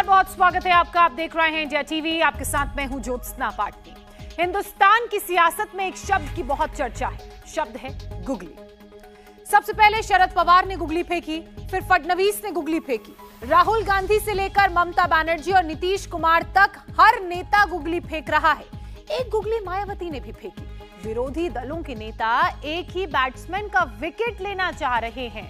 बहुत स्वागत है आपका। आप देख रहे हैं इंडिया टीवी। आपके साथ मैं हूं ज्योत्सना पाटनी। हिंदुस्तान की सियासत में एक शब्द की बहुत चर्चा है, शब्द है गुगली। सबसे पहले शरद पवार ने गुगली फेंकी, फिर फडणवीस ने गुगली फेंकी। राहुल गांधी से लेकर ममता बनर्जी और नीतीश कुमार तक हर नेता गुगली फेंक रहा है। एक गुगली मायावती ने भी फेंकी। विरोधी दलों के नेता एक ही बैट्समैन का विकेट लेना चाह रहे हैं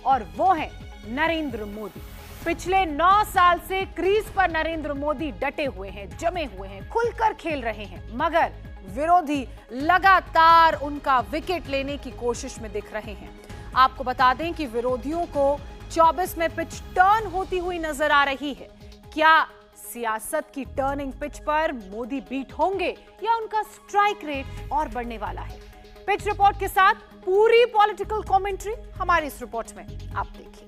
और वो है नरेंद्र मोदी। पिछले 9 साल से क्रीज पर नरेंद्र मोदी डटे हुए हैं, जमे हुए हैं, खुलकर खेल रहे हैं, मगर विरोधी लगातार उनका विकेट लेने की कोशिश में दिख रहे हैं। आपको बता दें कि विरोधियों को 24 में पिच टर्न होती हुई नजर आ रही है। क्या सियासत की टर्निंग पिच पर मोदी बीट होंगे या उनका स्ट्राइक रेट और बढ़ने वाला है? पिच रिपोर्ट के साथ पूरी पॉलिटिकल कमेंट्री हमारी इस रिपोर्ट में आप देखिए।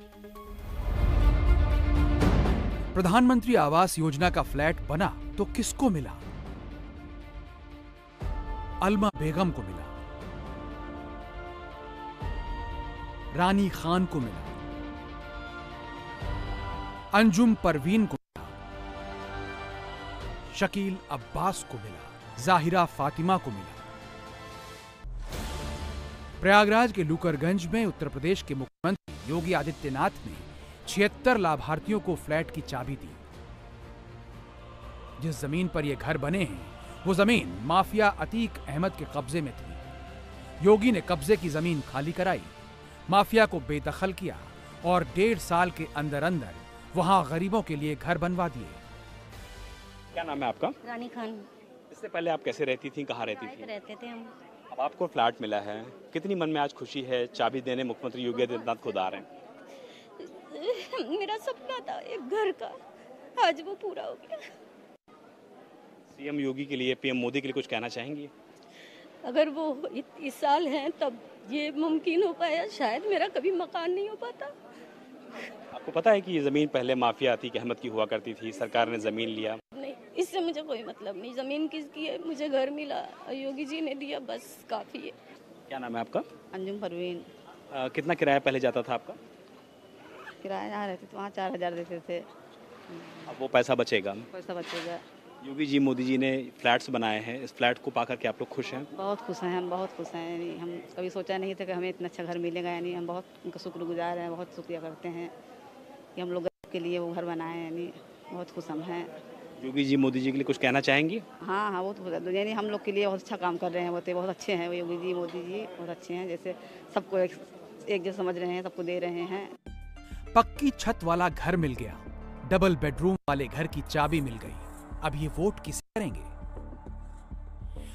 प्रधानमंत्री आवास योजना का फ्लैट बना तो किसको मिला? अलमा बेगम को मिला, रानी खान को मिला, अंजुम परवीन को मिला, शकील अब्बास को मिला, जाहिरा फातिमा को मिला। प्रयागराज के लूकरगंज में उत्तर प्रदेश के मुख्यमंत्री योगी आदित्यनाथ ने 76 लाभार्थियों को फ्लैट की चाबी दी। जिस जमीन पर ये घर बने हैं वो जमीन माफिया अतीक अहमद के कब्जे में थी। योगी ने कब्जे की जमीन खाली कराई, माफिया को बेदखल किया और 1.5 साल के अंदर अंदर वहां गरीबों के लिए घर बनवा दिए। क्या नाम है आपका? रानी खान। इससे पहले आप कैसे रहती थी, कहाँ रहती थी? रहते थे हम। अब आपको फ्लैट मिला है, कितनी मन में आज खुशी है? चाबी देने मुख्यमंत्री योगी आदित्यनाथ खुद आ रहे हैं। मेरा सपना था एक घर का, आज वो पूरा हो गया। सीएम योगी के लिए, पीएम मोदी के लिए कुछ कहना चाहेंगी? अगर वो इस साल हैं तब ये मुमकिन हो पाया, शायद मेरा कभी मकान नहीं हो पाता। आपको पता है कि ये जमीन पहले माफिया अतीक अहमद की हुआ करती थी, सरकार ने जमीन लिया। नहीं, इससे मुझे कोई मतलब नहीं। जमीन किसकी है? मुझे घर मिला, योगी जी ने दिया, बस काफी है। क्या नाम है आपका? अंजुम परवीन। कितना किराया पहले जाता था आपका? किराया यहाँ रहते थे वहाँ 4000 देते थे। अब वो पैसा बचेगा? पैसा बचेगा। योगी जी, मोदी जी ने फ्लैट्स बनाए हैं, इस फ्लैट को पाकर के आप लोग खुश हैं? बहुत खुश हैं हम, बहुत खुश हैं। यानी हम कभी सोचा नहीं था कि हमें इतना अच्छा घर मिलेगा। यानी हम बहुत उनका शुक्रगुजार हैं, बहुत शुक्रिया करते हैं कि हम लोग के लिए वो घर बनाए। यानी बहुत खुश हम हैं। योगी जी, मोदी जी के लिए कुछ कहना चाहेंगी? हाँ हाँ, वो तो यानी हम लोग के लिए बहुत अच्छा काम कर रहे हैं। वो तो बहुत अच्छे हैं, वो योगी जी मोदी जी बहुत अच्छे हैं। जैसे सबको एक जैसे समझ रहे हैं, सबको दे रहे हैं। पक्की छत वाला घर मिल गया, डबल बेडरूम वाले घर की चाबी मिल गई। अब ये वोट किसे करेंगे?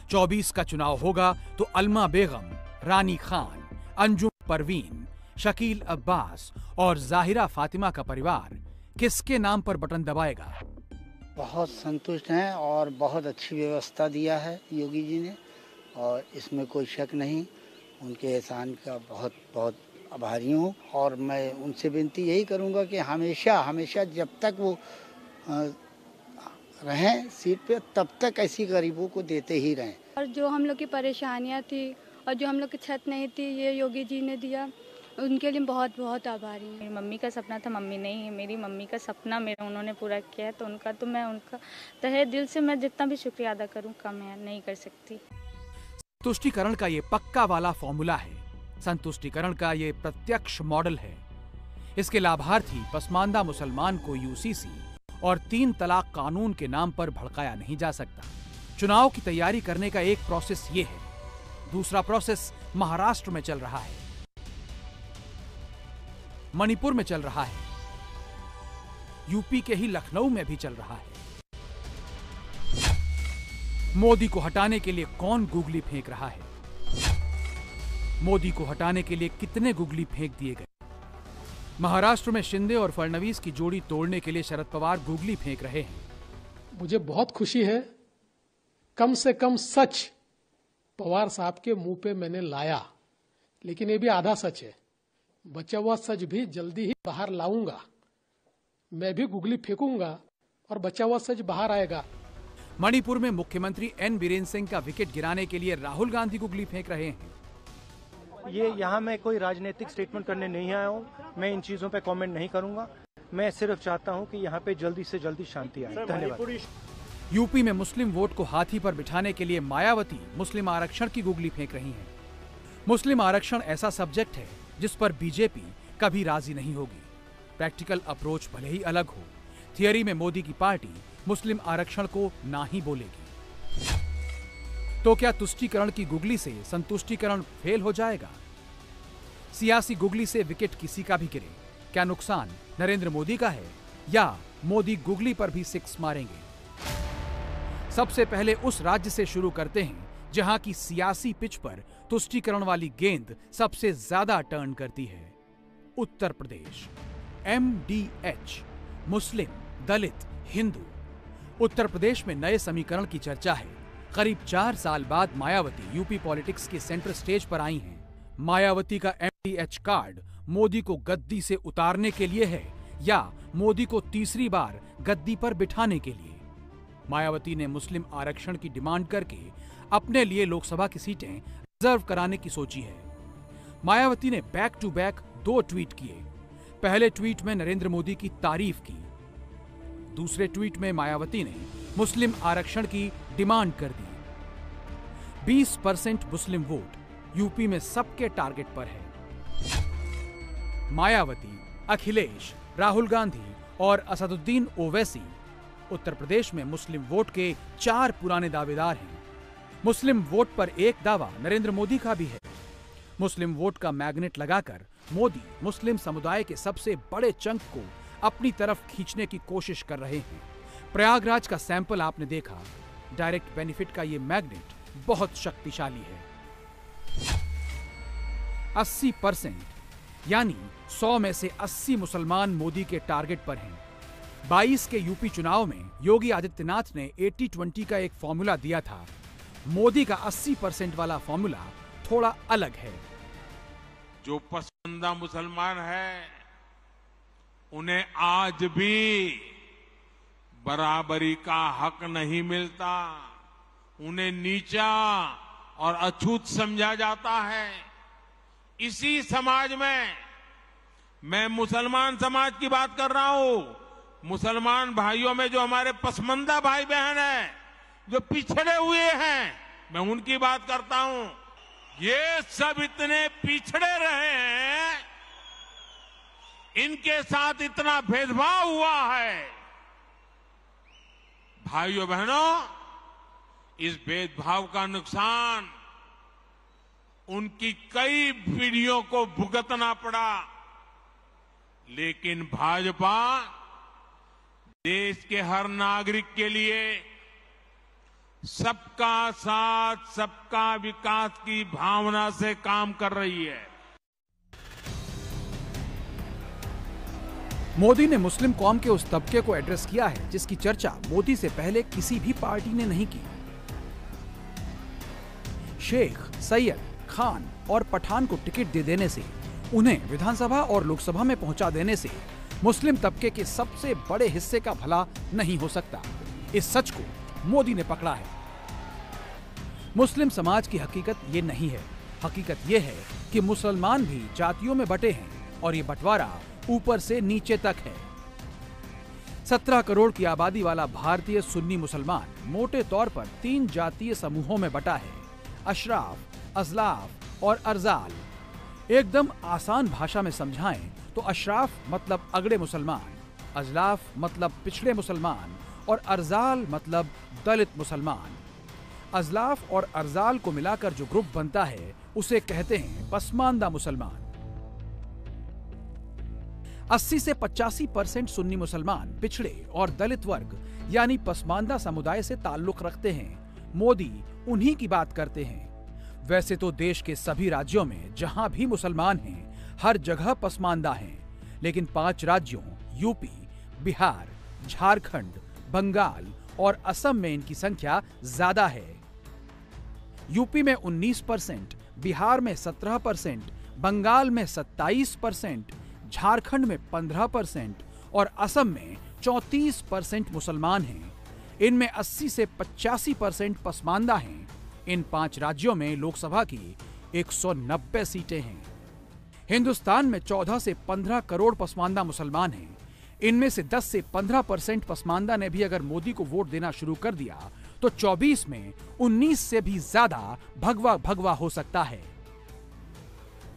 24 का चुनाव होगा तो अलमा बेगम, रानी खान, अंजुम परवीन, शकील अब्बास और जाहिरा फातिमा का परिवार किसके नाम पर बटन दबाएगा? बहुत संतुष्ट हैं और बहुत अच्छी व्यवस्था दिया है योगी जी ने, और इसमें कोई शक नहीं। उनके एहसान का बहुत बहुत आभारी हूँ। और मैं उनसे विनती यही करूँगा कि हमेशा हमेशा जब तक वो रहें सीट पे, तब तक ऐसी गरीबों को देते ही रहें। और जो हम लोग की परेशानियाँ थी और जो हम लोग की छत नहीं थी, ये योगी जी ने दिया, उनके लिए बहुत बहुत आभारी हूँ। मेरी मम्मी का सपना था, मम्मी नहीं है मेरी मम्मी का सपना मेरा उन्होंने पूरा किया है, तो मैं उनका तहे दिल से मैं जितना भी शुक्रिया अदा करूँ कम है, नहीं कर सकती। संतुष्टिकरण का ये पक्का वाला फॉर्मूला है, संतुष्टिकरण का ये प्रत्यक्ष मॉडल है। इसके लाभार्थी पसमानदा मुसलमान को यूसीसी और 3 तलाक कानून के नाम पर भड़काया नहीं जा सकता। चुनाव की तैयारी करने का एक प्रोसेस ये है, दूसरा प्रोसेस महाराष्ट्र में चल रहा है, मणिपुर में चल रहा है, यूपी के ही लखनऊ में भी चल रहा है। मोदी को हटाने के लिए कौन गुगली फेंक रहा है? मोदी को हटाने के लिए कितने गुगली फेंक दिए गए? महाराष्ट्र में शिंदे और फडणवीस की जोड़ी तोड़ने के लिए शरद पवार गुगली फेंक रहे हैं। मुझे बहुत खुशी है, कम से कम सच पवार साहब के मुंह पे मैंने लाया, लेकिन ये भी आधा सच है। बचा हुआ सच भी जल्दी ही बाहर लाऊंगा। मैं भी गुगली फेंकूंगा और बचा हुआ सच बाहर आएगा। मणिपुर में मुख्यमंत्री एन बीरेन सिंह का विकेट गिराने के लिए राहुल गांधी गुगली फेंक रहे हैं। ये यहाँ मैं कोई राजनीतिक स्टेटमेंट करने नहीं आया हूँ, मैं इन चीज़ों पे कमेंट नहीं करूँगा। मैं सिर्फ चाहता हूं कि यहाँ पे जल्दी से जल्दी शांति आए। धन्यवाद। यूपी में मुस्लिम वोट को हाथी पर बिठाने के लिए मायावती मुस्लिम आरक्षण की गुगली फेंक रही हैं। मुस्लिम आरक्षण ऐसा सब्जेक्ट है जिस पर बीजेपी कभी राजी नहीं होगी। प्रैक्टिकल अप्रोच भले ही अलग हो, थियरी में मोदी की पार्टी मुस्लिम आरक्षण को ना ही बोलेगी। तो क्या तुष्टीकरण की गुगली से संतुष्टीकरण फेल हो जाएगा? सियासी गुगली से विकेट किसी का भी गिरे, क्या नुकसान नरेंद्र मोदी का है या मोदी गुगली पर भी सिक्स मारेंगे? सबसे पहले उस राज्य से शुरू करते हैं जहां की सियासी पिच पर तुष्टीकरण वाली गेंद सबसे ज्यादा टर्न करती है, उत्तर प्रदेश। MDH, मुस्लिम, दलित, हिंदू। उत्तर प्रदेश में नए समीकरण की चर्चा है। करीब 4 साल बाद मायावती यूपी पॉलिटिक्स के सेंटर स्टेज पर आई हैं। मायावती का MDH कार्ड मोदी को गद्दी से उतारने के लिए है या मोदी को तीसरी बार गद्दी पर बिठाने के लिए? मायावती ने मुस्लिम आरक्षण की डिमांड करके अपने लिए लोकसभा की सीटें रिजर्व कराने की सोची है। मायावती ने बैक टू बैक 2 ट्वीट किए। पहले ट्वीट में नरेंद्र मोदी की तारीफ की, दूसरे ट्वीट में मायावती ने मुस्लिम आरक्षण की डिमांड कर दी। 20% मुस्लिम वोट यूपी में सबके टारगेट पर है। मायावती, अखिलेश, राहुल गांधी और असदुद्दीन ओवैसी उत्तर प्रदेश में मुस्लिम वोट के 4 पुराने दावेदार हैं। मुस्लिम वोट पर एक दावा नरेंद्र मोदी का भी है। मुस्लिम वोट का मैग्नेट लगाकर मोदी मुस्लिम समुदाय के सबसे बड़े चंक को अपनी तरफ खींचने की कोशिश कर रहे हैं। प्रयागराज का सैंपल आपने देखा। डायरेक्ट बेनिफिट का ये मैग्नेट बहुत शक्तिशाली है। 80% यानी 100 में से 80 मुसलमान मोदी के टारगेट पर हैं। 22 के यूपी चुनाव में योगी आदित्यनाथ ने 80-20 का एक फॉर्मूला दिया था। मोदी का 80% वाला फॉर्मूला थोड़ा अलग है। जो पसंदीदा मुसलमान है उन्हें आज भी बराबरी का हक नहीं मिलता, उन्हें नीचा और अछूत समझा जाता है। इसी समाज में मैं मुसलमान समाज की बात कर रहा हूं। मुसलमान भाइयों में जो हमारे पसमंदा भाई बहन हैं, जो पिछड़े हुए हैं, मैं उनकी बात करता हूं। ये सब इतने पिछड़े रहे हैं, इनके साथ इतना भेदभाव हुआ है। भाइयों बहनों, इस भेदभाव का नुकसान उनकी कई पीढ़ियों को भुगतना पड़ा, लेकिन भाजपा देश के हर नागरिक के लिए सबका साथ सबका विकास की भावना से काम कर रही है। मोदी ने मुस्लिम कौम के उस तबके को एड्रेस किया है जिसकी चर्चा मोदी से पहले किसी भी पार्टी ने नहीं की। शेख, सैयद, खान और पठान को टिकट दे देने से, उन्हें विधानसभा और लोकसभा में पहुंचा देने से मुस्लिम तबके के सबसे बड़े हिस्से का भला नहीं हो सकता। इस सच को मोदी ने पकड़ा है। मुस्लिम समाज की हकीकत ये नहीं है। हकीकत ये है कि मुसलमान भी जातियों में बटे हैं और ये बंटवारा ऊपर से नीचे तक है। 17 करोड़ की आबादी वाला भारतीय सुन्नी मुसलमान मोटे तौर पर 3 जातीय समूहों में बटा है: अशराफ, अजलाफ और अरजाल। एकदम आसान भाषा में समझाएं तो अशराफ मतलब अगड़े मुसलमान, अजलाफ मतलब पिछड़े मुसलमान और अरजाल मतलब दलित मुसलमान। अजलाफ और अरजाल को मिलाकर जो ग्रुप बनता है उसे कहते हैं पसमानदा मुसलमान। 80 से 85% सुन्नी मुसलमान पिछड़े और दलित वर्ग यानी पसमानदा समुदाय से ताल्लुक रखते हैं। मोदी उन्हीं की बात करते हैं। वैसे तो देश के सभी राज्यों में जहां भी मुसलमान हैं, हर जगह पसमानदा हैं, लेकिन 5 राज्यों यूपी, बिहार, झारखंड, बंगाल और असम में इनकी संख्या ज्यादा है। यूपी में 19%, बिहार में 17%, बंगाल में 27%, झारखंड में 15% और असम में 34% मुसलमान हैं। इनमें 80 से 85% पसमानदा हैं। इन 5 राज्यों में लोकसभा की 190 सीटें हैं। हिंदुस्तान में 14 से 15 करोड़ पसमानदा मुसलमान हैं। इनमें से 10 से 15% पसमानदा ने भी अगर मोदी को वोट देना शुरू कर दिया तो 24 में 19 से भी ज्यादा भगवा भगवा हो सकता है।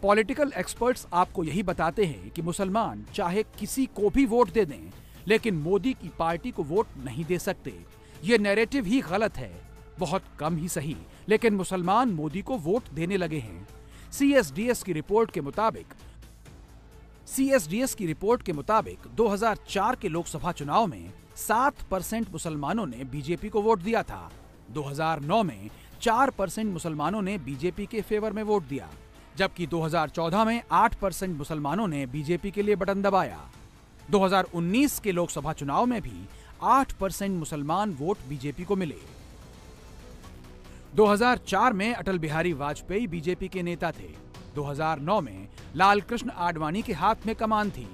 पॉलिटिकल एक्सपर्ट्स आपको यही बताते हैं कि मुसलमान चाहे किसी को भी वोट दे दें, लेकिन मोदी की पार्टी को वोट नहीं दे सकते। ये नैरेटिव ही गलत है। बहुत कम ही सही, लेकिन मुसलमान मोदी को वोट देने लगे हैं। सीएसडीएस की रिपोर्ट के मुताबिक 2004 के लोकसभा चुनाव में 7% मुसलमानों ने बीजेपी को वोट दिया था। 2009 में 4% मुसलमानों ने बीजेपी के फेवर में वोट दिया, जबकि 2014 में 8% मुसलमानों ने बीजेपी के लिए बटन दबाया। 2019 के लोकसभा चुनाव में भी 8% मुसलमान वोट बीजेपी को मिले। 2004 में अटल बिहारी वाजपेयी बीजेपी के नेता थे। 2009 में लालकृष्ण आडवाणी के हाथ में कमान थी।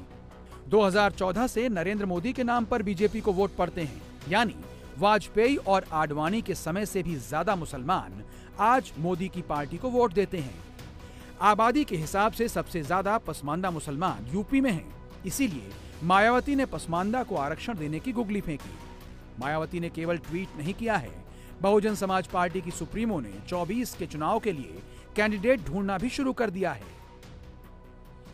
2014 से नरेंद्र मोदी के नाम पर बीजेपी को वोट पड़ते हैं, यानी वाजपेयी और आडवाणी के समय से भी ज्यादा मुसलमान आज मोदी की पार्टी को वोट देते हैं। आबादी के हिसाब से सबसे ज्यादा पसमानदा मुसलमान यूपी में हैं। इसीलिए मायावती ने पसमानदा को आरक्षण देने की गुगली फेंकी। मायावती ने केवल ट्वीट नहीं किया है, बहुजन समाज पार्टी की सुप्रीमो ने 24 के चुनाव के लिए कैंडिडेट ढूंढना भी शुरू कर दिया है।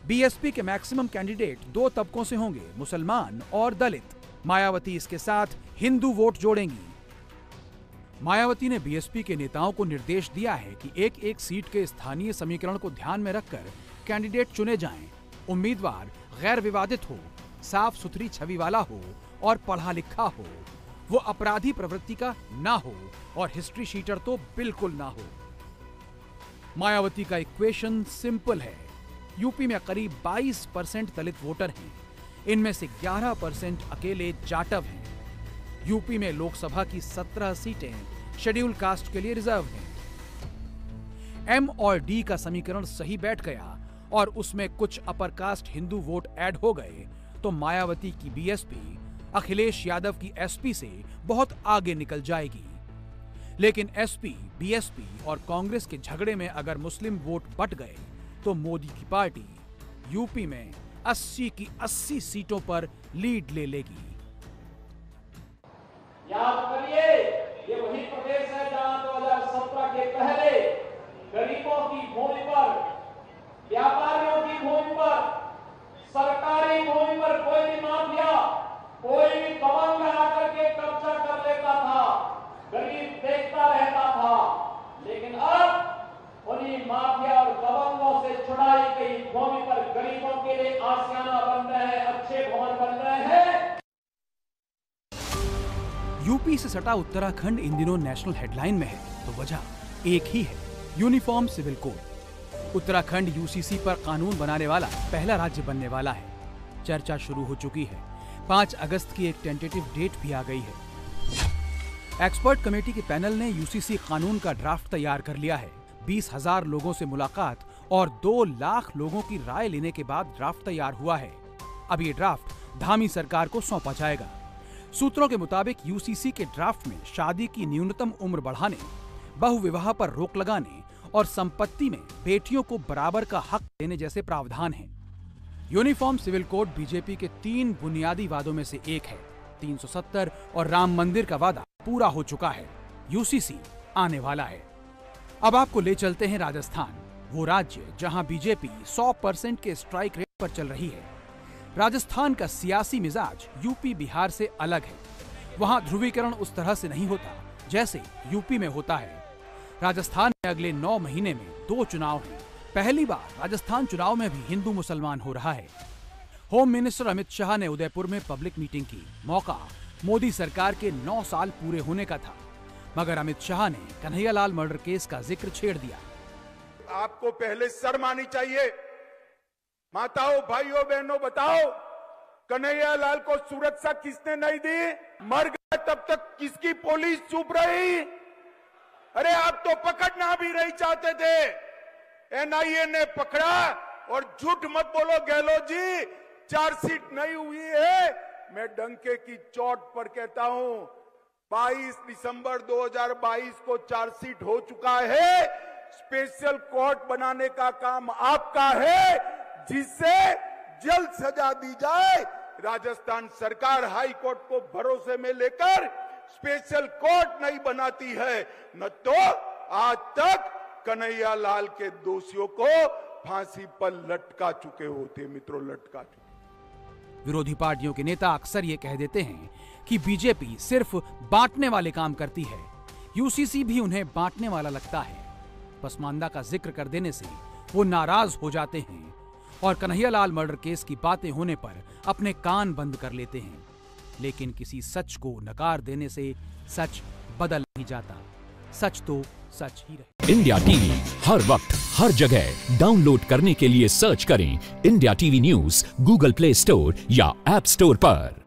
बीएसपी के मैक्सिमम कैंडिडेट 2 तबकों से होंगे, मुसलमान और दलित। मायावती इसके साथ हिंदू वोट जोड़ेंगी। मायावती ने बीएसपी के नेताओं को निर्देश दिया है कि एक एक सीट के स्थानीय समीकरण को ध्यान में रखकर कैंडिडेट चुने जाएं। उम्मीदवार गैर विवादित हो, साफ सुथरी छवि वाला हो और पढ़ा लिखा हो। वो अपराधी प्रवृत्ति का ना हो और हिस्ट्री शीटर तो बिल्कुल ना हो। मायावती का इक्वेशन सिंपल है। यूपी में करीब 22% दलित वोटर हैं। इनमें से 11% अकेले जाटव हैं। यूपी में लोकसभा की 17 सीटें शेड्यूल कास्ट के लिए रिजर्व हैं। एम और डी का समीकरण सही बैठ गया और उसमें कुछ upper caste Hindu vote add हो गए तो मायावती की बीएसपी अखिलेश यादव की एसपी से बहुत आगे निकल जाएगी। लेकिन एसपी, बीएसपी और कांग्रेस के झगड़े में अगर मुस्लिम वोट बट गए तो मोदी की पार्टी यूपी में 80 की 80 सीटों पर लीड ले लेगी। याद करिए, ये वही प्रदेश है जहां 2017 के पहले गरीबों की भूमि पर, व्यापारियों की भूमि पर, सरकारी भूमि पर कोई भी माफिया, कोई भी दबंग आकर के कब्जा कर लेता था, गरीब देखता रहता था। लेकिन अब उन्हीं माफिया और दबंगों से छुड़ाई गई भूमि पर गरीबों के लिए आशियाना बन रहे हैं, अच्छे भवन बन रहे हैं। यूपी से सटा उत्तराखंड इन दिनों नेशनल हेडलाइन में है तो वजह एक ही है, uniform civil code. Uttarakhand UCC पर कानून बनाने वाला पहला राज्य बनने वाला है। चर्चा शुरू हो चुकी है। 5 अगस्त की एक टेंटेटिव डेट भी आ गई है। एक्सपर्ट कमेटी के पैनल ने यूसीसी कानून का ड्राफ्ट तैयार कर लिया है। 20,000 लोगों से मुलाकात और 2 लाख लोगों की राय लेने के बाद ड्राफ्ट तैयार हुआ है। अब ये ड्राफ्ट धामी सरकार को सौंपा जाएगा। सूत्रों के मुताबिक यूसीसी के ड्राफ्ट में शादी की न्यूनतम उम्र बढ़ाने, बहुविवाह पर रोक लगाने और संपत्ति में बेटियों को बराबर का हक देने जैसे प्रावधान हैं। यूनिफॉर्म सिविल कोड बीजेपी के 3 बुनियादी वादों में से एक है। 370 और राम मंदिर का वादा पूरा हो चुका है। यूसीसी आने वाला है। अब आपको ले चलते हैं राजस्थान, वो राज्य जहां बीजेपी 100% के स्ट्राइक रेट पर चल रही है। राजस्थान का सियासी मिजाज यूपी बिहार से अलग है। वहां ध्रुवीकरण उस तरह से नहीं होता जैसे यूपी में होता है। राजस्थान में अगले 9 महीने में 2 चुनाव हैं। पहली बार राजस्थान चुनाव में भी हिंदू मुसलमान हो रहा है। होम मिनिस्टर अमित शाह ने उदयपुर में पब्लिक मीटिंग की। मौका मोदी सरकार के 9 साल पूरे होने का था, मगर अमित शाह ने कन्हैयालाल मर्डर केस का जिक्र छेड़ दिया। आपको पहले शर्म आनी चाहिए। माताओं, भाइयों, बहनों, बताओ कन्हैयालाल को सुरक्षा किसने नहीं दी? मर गया तब तक किसकी पुलिस चुप रही? अरे आप तो पकड़ना भी नहीं चाहते थे, एनआईए ने पकड़ा। और झूठ मत बोलो गहलोत जी, चार्जशीट नहीं हुई है। मैं डंके की चोट पर कहता हूं, 22 दिसंबर 2022 को चार्जशीट हो चुका है। स्पेशल कोर्ट बनाने का काम आपका है, जिससे जल्द सजा दी जाए राजस्थान सरकार हाई कोर्ट को भरोसे में लेकर स्पेशल कोर्ट नहीं बनाती है, न तो आज तक कन्हैया लाल के दोषियों को फांसी पर लटका चुके होते। मित्रों, लटका चुके। विरोधी पार्टियों के नेता अक्सर ये कह देते हैं कि बीजेपी सिर्फ बांटने वाले काम करती है, यूसीसी भी उन्हें बांटने वाला लगता है। पसमानदा का जिक्र कर देने से वो नाराज हो जाते हैं और कन्हैयालाल मर्डर केस की बातें होने पर अपने कान बंद कर लेते हैं। लेकिन किसी सच को नकार देने से सच बदल नहीं जाता, सच तो सच ही रहे। इंडिया टीवी हर वक्त हर जगह डाउनलोड करने के लिए सर्च करें India TV news Google play store या ऐप स्टोर पर।